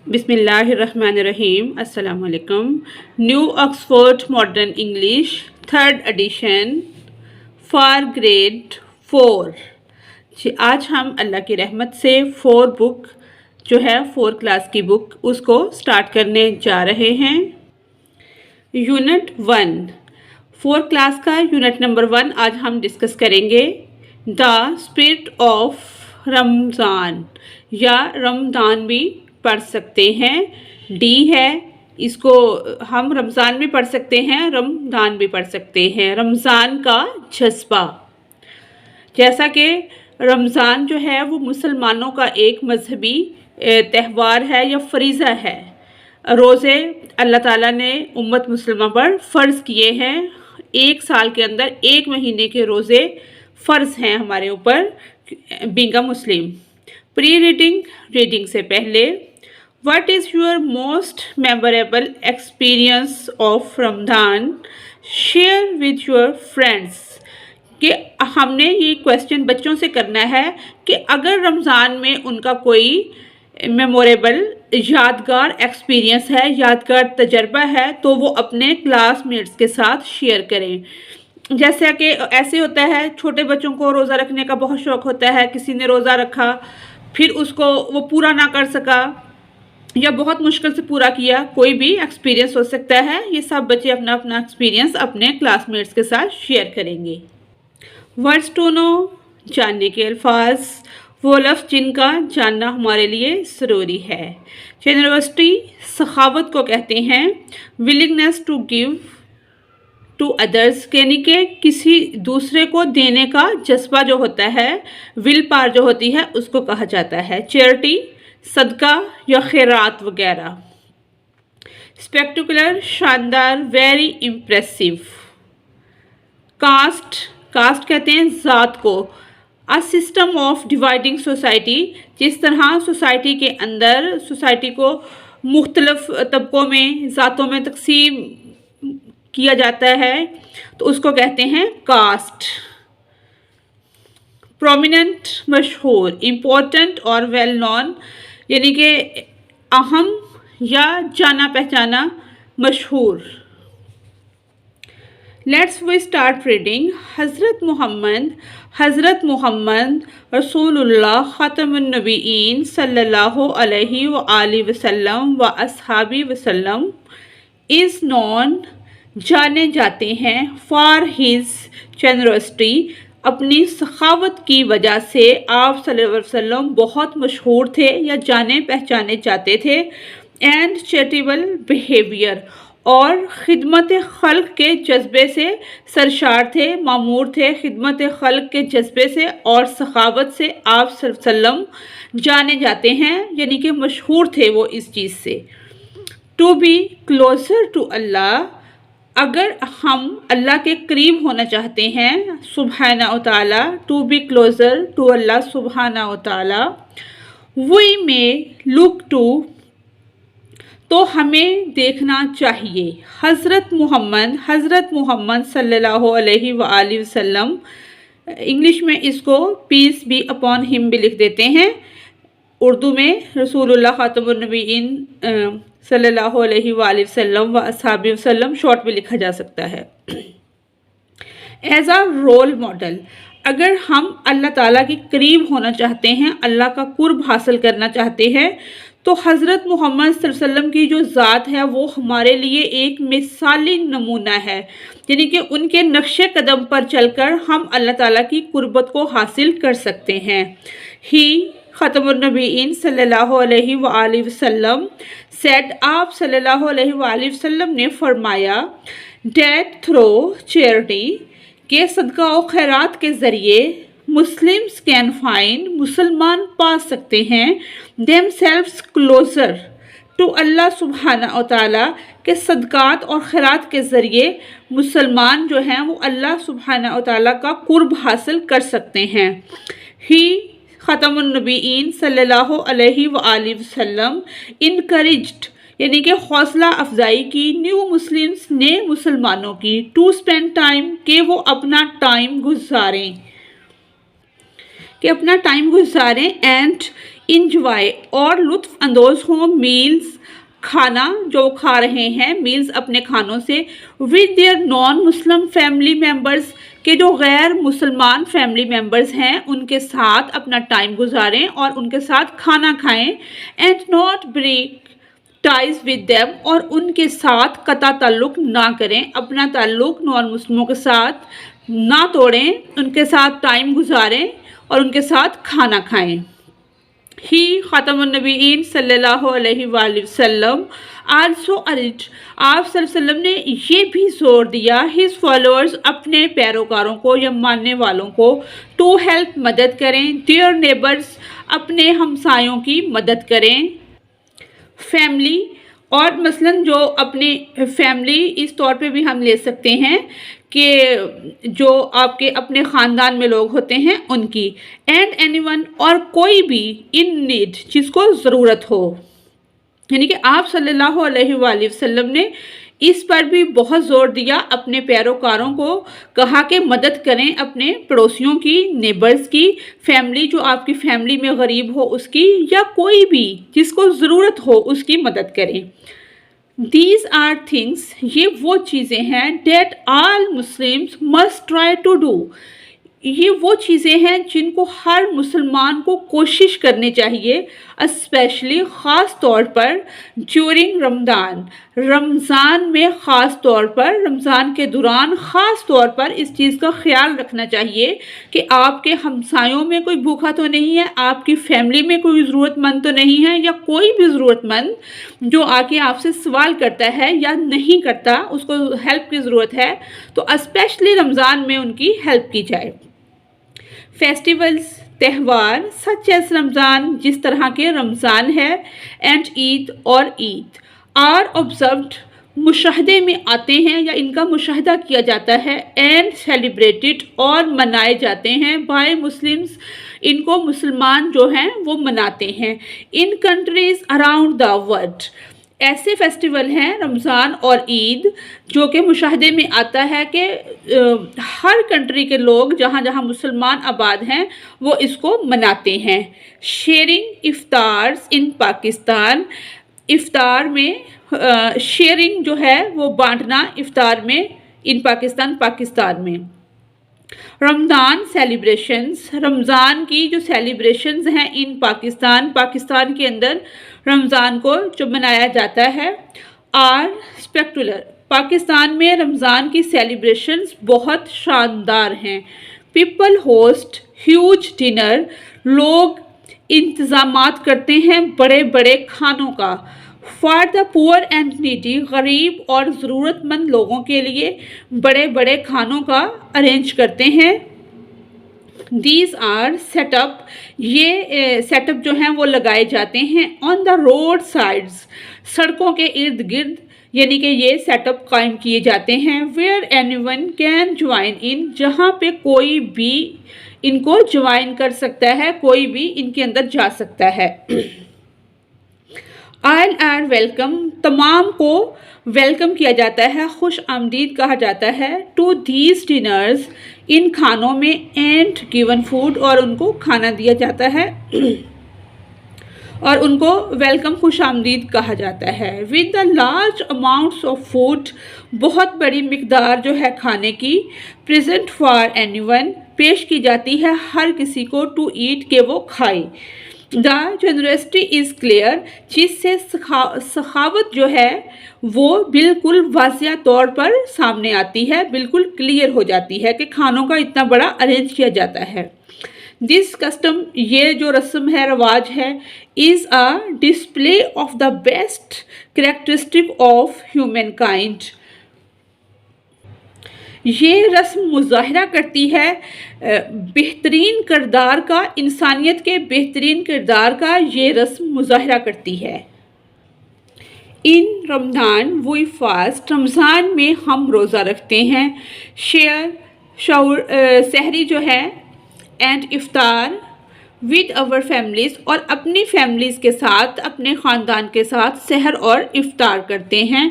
بسم اللہ الرحمن الرحیم۔ السلام علیکم۔ New Oxford modern English 3rd edition for grade 4 جی، آج ہم اللہ کی رحمت سے 4 بک جو ہے 4 کلاس کی بک اس کو سٹارٹ کرنے جا رہے ہیں۔ یونٹ 1 4 کلاس کا یونٹ نمبر 1 آج ہم ڈسکس کریں گے۔ دا اسپرٹ آف رمضان یا رمضان بھی پڑھ سکتے ہیں، ڈی ہے، اس کو ہم رمضان بھی پڑھ سکتے ہیں، رمضان بھی پڑھ سکتے ہیں۔ رمضان کا جذبہ، جیسا کہ رمضان جو ہے وہ مسلمانوں کا ایک مذہبی تہوار ہے یا فریضہ ہے۔ روزے اللہ تعالیٰ نے امت مسلمہ پر فرض کیے ہیں۔ 1 سال کے اندر 1 مہینے کے روزے فرض ہیں ہمارے اوپر being a Muslim. Pre reading سے پہلے، what is your most memorable experience of Ramzan? Share with your friends. کہ ہم نے یہ کویسچن بچوں سے کرنا ہے کہ اگر رمضان میں ان کا کوئی میموریبل یادگار ایکسپیرئنس ہے، یادگار تجربہ ہے، تو وہ اپنے کلاس میٹس کے ساتھ شیئر کریں۔ جیسا کہ ایسے ہوتا ہے، چھوٹے بچوں کو روزہ رکھنے کا بہت شوق ہوتا ہے، کسی نے روزہ رکھا پھر اس کو وہ پورا نہ کر سکا یا بہت مشکل سے پورا کیا، کوئی بھی ایکسپیرئنس ہو سکتا ہے۔ یہ سب بچے اپنا اپنا ایکسپیرئنس اپنے کلاس میٹس کے ساتھ شیئر کریں گے۔ ورڈز ٹو نو، جاننے کے الفاظ، وہ لفظ جن کا جاننا ہمارے لیے ضروری ہے۔ جنروسٹی سخاوت کو کہتے ہیں۔ Willingness to give to others, یعنی کہ کسی دوسرے کو دینے کا جذبہ جو ہوتا ہے، ول پاور جو ہوتی ہے، اس کو کہا جاتا ہے۔ چیریٹی صدقہ یا خیرات وغیرہ۔ اسپیکٹیکولر شاندار، ویری امپریسو۔ کاسٹ کہتے ہیں ذات کو۔ A system of dividing society، جس طرح سوسائٹی کے اندر سوسائٹی کو مختلف طبقوں میں، ذاتوں میں تقسیم کیا جاتا ہے تو اس کو کہتے ہیں کاسٹ۔ پرومیننٹ مشہور، امپورٹنٹ اور ویل نون، یعنی کہ اہم یا جانا پہچانا، مشہور۔ Let's we start reading. حضرت محمد رسول اللہ خاتم النبیین صلی اللہ علیہ وآلہ وسلم و اصحابہ وسلم از نون، جانے جاتے ہیں، فار ہز جنروسٹی، اپنی سخاوت کی وجہ سے آپ صلی اللہ علیہ وسلم بہت مشہور تھے یا جانے پہچانے جاتے تھے۔ اینڈ چیریٹیبل بیہیویئر، اور خدمت خلق کے جذبے سے سرشار تھے، معمور تھے خدمت خلق کے جذبے سے اور سخاوت سے آپ صلی اللہ علیہ وسلم جانے جاتے ہیں، یعنی کہ مشہور تھے وہ اس چیز سے۔ ٹو بی کلوزر ٹو اللہ، اگر ہم اللہ کے قریب ہونا چاہتے ہیں سبحانہ و تعالیٰ، ٹو بی کلوزر ٹو اللہ سبحانہ و تعالیٰ، وی میں لک ٹو، تو ہمیں دیکھنا چاہیے، حضرت محمد صلی اللہ علیہ وآلہ وسلم، انگلش میں اس کو پیس بی اپون ہم بھی لکھ دیتے ہیں، اردو میں رسول اللہ خاتم النبیین صلی اللہ علیہ وآلہ وسلم و اصحابہ وسلم شارٹ بھی لکھا جا سکتا ہے۔ ایز اے رول ماڈل، اگر ہم اللہ تعالیٰ کے قریب ہونا چاہتے ہیں، اللہ کا قرب حاصل کرنا چاہتے ہیں، تو حضرت محمد صلی اللہ علیہ وسلم کی جو ذات ہے وہ ہمارے لیے ایک مثالی نمونہ ہے، یعنی کہ ان کے نقش قدم پر چل کر ہم اللہ تعالیٰ کی قربت کو حاصل کر سکتے ہیں۔ ہی ختم النبیین صلی اللہ علیہ وآلہ وسلم سیڈ، آپ صلی اللہ علیہ وآلہ وسلم نے فرمایا، ڈیٹ تھرو چیریٹی، کہ صدقہ و خیرات کے ذریعے مسلمز کین فائنڈ، مسلمان پا سکتے ہیں، themselves closer to اللہ سبحانہ و تعالیٰ، کہ صدقات اور خیرات کے ذریعے مسلمان جو ہیں وہ اللہ سبحانہ و تعالیٰ کا قرب حاصل کر سکتے ہیں۔ ہی ختم النبیین صلی اللہ علیہ وآلہ وسلم انکریجڈ، یعنی کہ حوصلہ افزائی کی، نیو مسلمز نے مسلمانوں کی، ٹو اسپینڈ ٹائم، کہ وہ اپنا ٹائم گزاریں۔ کہ اپنا ٹائم گزاریں اینڈ انجوائے اور لطف اندوز ہوں میلز کھانا جو کھا رہے ہیں میلز اپنے کھانوں سے with their non Muslim family members کہ جو غیر مسلمان فیملی ممبرز ہیں ان کے ساتھ اپنا ٹائم گزاریں اور ان کے ساتھ کھانا کھائیں and not break ties with them اور ان کے ساتھ قطع تعلق نہ کریں اپنا تعلق نان مسلموں کے ساتھ نہ توڑیں ان کے ساتھ ٹائم گزاریں اور ان کے ساتھ کھانا کھائیں. ہی خاتم النبیین صلی اللہ علیہ وآلہ وسلم آلسو ارج آپ صلی اللہ علیہ وسلم نے یہ بھی زور دیا ہز فالوورز اپنے پیروکاروں کو یا ماننے والوں کو ٹو ہیلپ مدد کریں دیئر نیبرز اپنے ہمسایوں کی مدد کریں فیملی اور مثلاً جو اپنے فیملی اس طور پہ بھی ہم لے سکتے ہیں کہ جو آپ کے اپنے خاندان میں لوگ ہوتے ہیں ان کی اینڈ اینی ون اور کوئی بھی ان نیڈ جس کو ضرورت ہو یعنی کہ آپ صلی اللہ علیہ وآلہ وسلم نے اس پر بھی بہت زور دیا اپنے پیروکاروں کو کہا کہ مدد کریں اپنے پڑوسیوں کی نیبرز کی فیملی جو آپ کی فیملی میں غریب ہو اس کی یا کوئی بھی جس کو ضرورت ہو اس کی مدد کریں. These are things یہ وہ چیزیں ہیں that all Muslims must try to do یہ وہ چیزیں ہیں جن کو ہر مسلمان کو کوشش کرنی چاہیے اسپیشلی خاص طور پر ڈیورنگ رمضان میں خاص طور پر رمضان کے دوران خاص طور پر اس چیز کا خیال رکھنا چاہیے کہ آپ کے ہمسایوں میں کوئی بھوکا تو نہیں ہے آپ کی فیملی میں کوئی ضرورت مند تو نہیں ہے یا کوئی بھی ضرورت مند جو آ کے آپ سے سوال کرتا ہے یا نہیں کرتا اس کو ہیلپ کی ضرورت ہے تو اسپیشلی رمضان میں ان کی ہیلپ کی جائے. فیسٹیولز تہوار سچ ایس رمضان جس طرح کے رمضان ہے اینڈ عید اور عید آر آبزروڈ مشاہدے میں آتے ہیں یا ان کا مشاہدہ کیا جاتا ہے اینڈ سیلیبریٹڈ اور منائے جاتے ہیں بائی مسلمز ان کو مسلمان جو ہیں وہ مناتے ہیں ان کنٹریز اراؤنڈ دا ورلڈ. ایسے فیسٹیول ہیں رمضان اور عید جو کہ مشاہدے میں آتا ہے کہ ہر کنٹری کے لوگ جہاں جہاں مسلمان آباد ہیں وہ اس کو مناتے ہیں. شیئرنگ افطارز ان پاکستان افطار میں شیئرنگ جو ہے وہ بانٹنا افطار میں ان پاکستان میں. رمضان سیلیبریشنز رمضان کی جو سیلیبریشنز ہیں ان پاکستان کے اندر رمضان کو جو منایا جاتا ہے آر اسپیکٹولر پاکستان میں رمضان کی سیلیبریشنز بہت شاندار ہیں. پیپل ہوسٹ ہیوج ڈنر لوگ انتظامات کرتے ہیں بڑے بڑے کھانوں کا for the poor and needy غریب اور ضرورت مند لوگوں کے لیے بڑے بڑے کھانوں کا ارینج کرتے ہیں. دیز آر سیٹ اپ یہ سیٹ اپ جو ہیں وہ لگائے جاتے ہیں آن دا روڈ سائڈز سڑکوں کے ارد گرد یعنی کہ یہ سیٹ اپ قائم کیے جاتے ہیں where anyone can join in جہاں پہ کوئی بھی ان کو جوائن کر سکتا ہے کوئی بھی ان کے اندر جا سکتا ہے. آل آر ویلکم تمام کو ویلکم کیا جاتا ہے خوش آمدید کہا جاتا ہے ٹو دیز ڈنرز ان کھانوں میں اینڈ گیون فوڈ اور ان کو کھانا دیا جاتا ہے اور ان کو ویلکم خوش آمدید کہا جاتا ہے. With the large amounts of food بہت بڑی مقدار جو ہے کھانے کی پریزنٹ فار اینی ون پیش کی جاتی ہے ہر کسی کو ٹو ایٹ کہ وہ کھائے. دا جنرسٹی از کلیئر جس سے سخاوت جو ہے وہ بالکل واضح طور پر سامنے آتی ہے بالکل کلیئر ہو جاتی ہے کہ کھانوں کا اتنا بڑا ارینج کیا جاتا ہے. دس کسٹم یہ جو رسم ہے رواج ہے is a display of the best characteristic of humankind یہ رسم مظاہرہ کرتی ہے بہترین کردار کا انسانیت کے بہترین کردار کا یہ رسم مظاہرہ کرتی ہے. ان رمضان وی فاسٹ رمضان میں ہم روزہ رکھتے ہیں سحری جو ہے اینڈ افطار ود اور فیملیز اور اپنی فیملیز کے ساتھ اپنے خاندان کے ساتھ سحر اور افطار کرتے ہیں.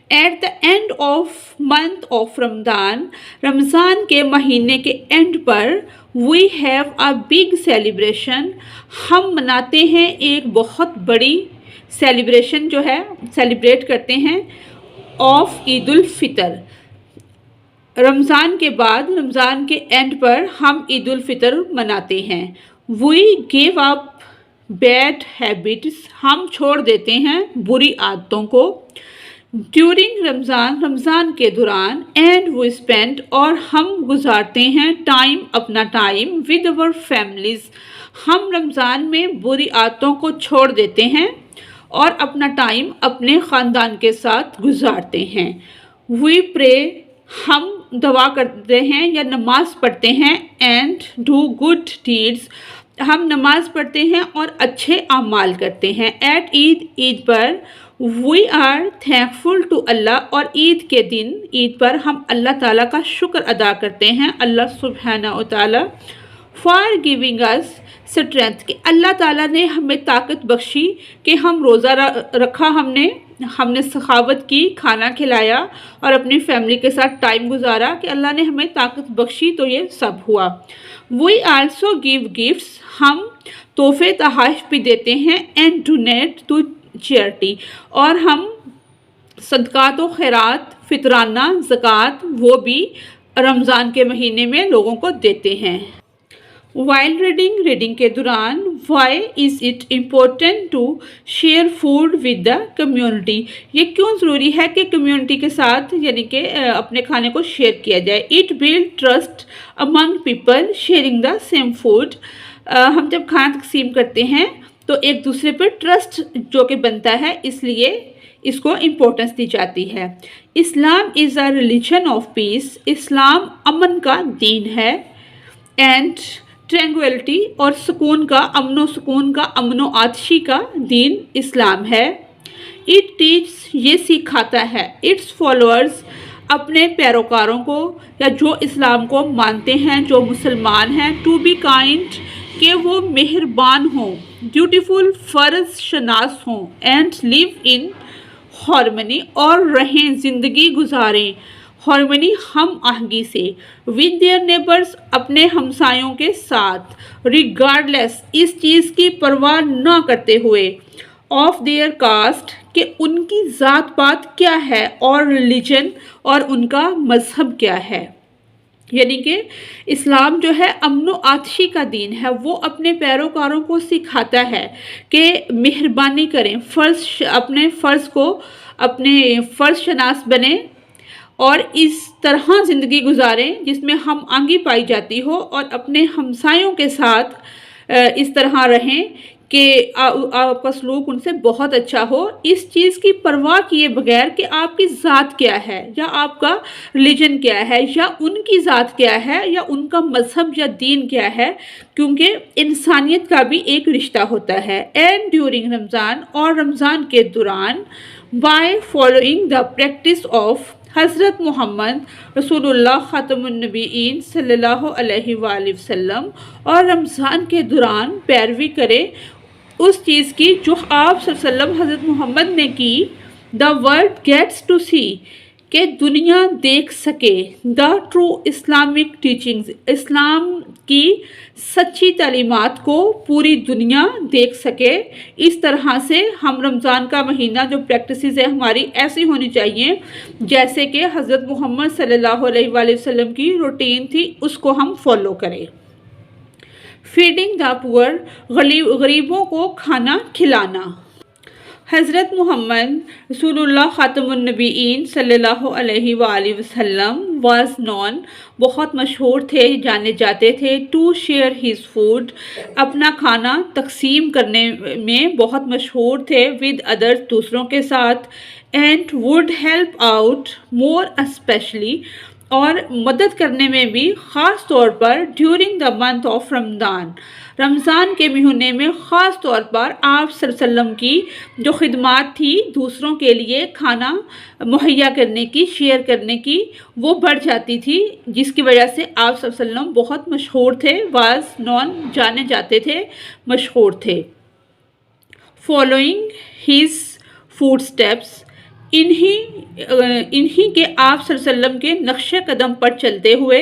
At the end of month of Ramzan Ramzan کے مہینے کے اینڈ پر we have a big celebration, ہم مناتے ہیں ایک بہت بڑی سیلیبریشن جو ہے سیلیبریٹ کرتے ہیں آف عید الفطر، رمضان کے بعد رمضان کے اینڈ پر ہم عید الفطر مناتے ہیں۔ وی گیو اپ بیڈ ہیبٹس، ہم چھوڑ دیتے ہیں بری عادتوں کو۔ ڈیورنگ رمضان، رمضان کے دوران، اینڈ وی اسپینڈ، اور ہم گزارتے ہیں ٹائم، اپنا ٹائم، ود اور فیملیز، ہم رمضان میں بری عادتوں کو چھوڑ دیتے ہیں اور اپنا ٹائم اپنے خاندان کے ساتھ گزارتے ہیں۔ وی پرے، ہم دعا کرتے ہیں یا نماز پڑھتے ہیں، اینڈ ڈو گڈ ڈیڈز، ہم نماز پڑھتے ہیں اور اچھے اعمال کرتے ہیں۔ ایٹ عید، عید پر، we are thankful to Allah, اور عید کے دن، عید پر ہم اللہ تعالیٰ کا شکر ادا کرتے ہیں، اللہ سبحانہ و تعالیٰ، فار گیونگ اس اسٹرینتھ، کہ اللہ تعالیٰ نے ہمیں طاقت بخشی کہ ہم روزہ رکھا، ہم نے سخاوت کی، کھانا کھلایا اور اپنی فیملی کے ساتھ ٹائم گزارا، کہ اللہ نے ہمیں طاقت بخشی تو یہ سب ہوا۔ وی آلسو گیو گفٹس، ہم تحفے تحائف بھی دیتے ہیں، اینڈ ڈونیٹ ٹو چیئرٹی، اور ہم صدقات و خیرات، فطرانہ، زکوٰۃ، وہ بھی رمضان کے مہینے میں لوگوں کو دیتے ہیں۔ وائل ریڈنگ، ریڈنگ کے دوران، why is it important to share food with the community, یہ کیوں ضروری ہے کہ کمیونٹی کے ساتھ یعنی کہ اپنے کھانے کو شیئر کیا جائے۔ It build trust among people sharing the same food, ہم جب کھانا تقسیم کرتے ہیں تو ایک دوسرے پر ٹرسٹ جو کہ بنتا ہے، اس لیے اس کو امپورٹنس دی جاتی ہے۔ اسلام از اے ریلیجن آف پیس، اسلام امن کا دین ہے، اینڈ ٹرینگویلٹی، اور سکون کا، امن و سکون کا، امن و آتشی کا دین اسلام ہے۔ اٹ ٹیچ، یہ سکھاتا ہے، اٹس فالوورز، اپنے پیروکاروں کو یا جو اسلام کو مانتے ہیں، جو مسلمان ہیں، ٹو بی کائنڈ، کہ وہ مہربان ہوں، بیوٹیفل، فرض شناس ہوں، اینڈ لیو ان ہارمنی، اور رہیں، زندگی گزاریں، ہارمنی، ہم آہنگی سے، ود دیئر نیبرز، اپنے ہمسایوں کے ساتھ، ریگارڈلیس، اس چیز کی پرواہ نہ کرتے ہوئے، آف دیئر کاسٹ، کہ ان کی ذات پات کیا ہے، اور ریلیجن، اور ان کا مذہب کیا ہے۔ یعنی کہ اسلام جو ہے امن و آتشی کا دین ہے، وہ اپنے پیروکاروں کو سکھاتا ہے کہ مہربانی کریں، اپنے فرض شناس بنیں، اور اس طرح زندگی گزاریں جس میں ہم آہنگی پائی جاتی ہو، اور اپنے ہمسایوں کے ساتھ اس طرح رہیں کہ آپ کا سلوک ان سے بہت اچھا ہو، اس چیز کی پرواہ کیے بغیر کہ آپ کی ذات کیا ہے، یا آپ کا ریلیجن کیا ہے، یا ان کی ذات کیا ہے، یا ان کا مذہب یا دین کیا ہے، کیونکہ انسانیت کا بھی ایک رشتہ ہوتا ہے۔ اینڈ ڈیورنگ رمضان، اور رمضان کے دوران، by following the practice of حضرت محمد رسول اللہ خاتم النبیین صلی اللہ علیہ وآلہ وسلم، اور رمضان کے دوران پیروی کرے اس چیز کی جو آپ صلی اللہ علیہ وسلم حضرت محمد نے کی، دا ورلڈ گیٹس ٹو سی، کہ دنیا دیکھ سکے، دا ٹرو اسلامک ٹیچنگز، اسلام کی سچی تعلیمات کو پوری دنیا دیکھ سکے۔ اس طرح سے ہم رمضان کا مہینہ جو پریکٹسز ہے ہماری ایسی ہونی چاہیے جیسے کہ حضرت محمد صلی اللہ علیہ وآلہ وسلم کی روٹین تھی، اس کو ہم فالو کریں۔ فیڈنگ دا پور، غریبوں کو کھانا کھلانا، حضرت محمد رسول اللہ خاتم النبیین صلی اللہ علیہ وآلہ وسلم واز نون، بہت مشہور تھے، جانے جاتے تھے، ٹو شیئر ہز فوڈ، اپنا کھانا تقسیم کرنے میں بہت مشہور تھے، ود ادرس، دوسروں کے ساتھ، and would help out more especially, اور مدد کرنے میں بھی خاص طور پر، ڈیورنگ دا منتھ آف رمضان، رمضان کے مہینے میں خاص طور پر آپ صلی اللہ علیہ وسلم کی جو خدمات تھی دوسروں کے لیے کھانا مہیا کرنے کی، شیئر کرنے کی، وہ بڑھ جاتی تھی، جس کی وجہ سے آپ صلی اللہ علیہ وسلم بہت مشہور تھے، واز نون، جانے جاتے تھے، مشہور تھے۔ فالوئنگ ہز فوٹ سٹیپس، انہی کے آپ صلی اللہ علیہ وسلم کے نقش قدم پر چلتے ہوئے،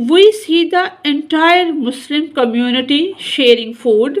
we see the entire Muslim community sharing food,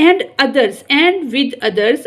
and with others,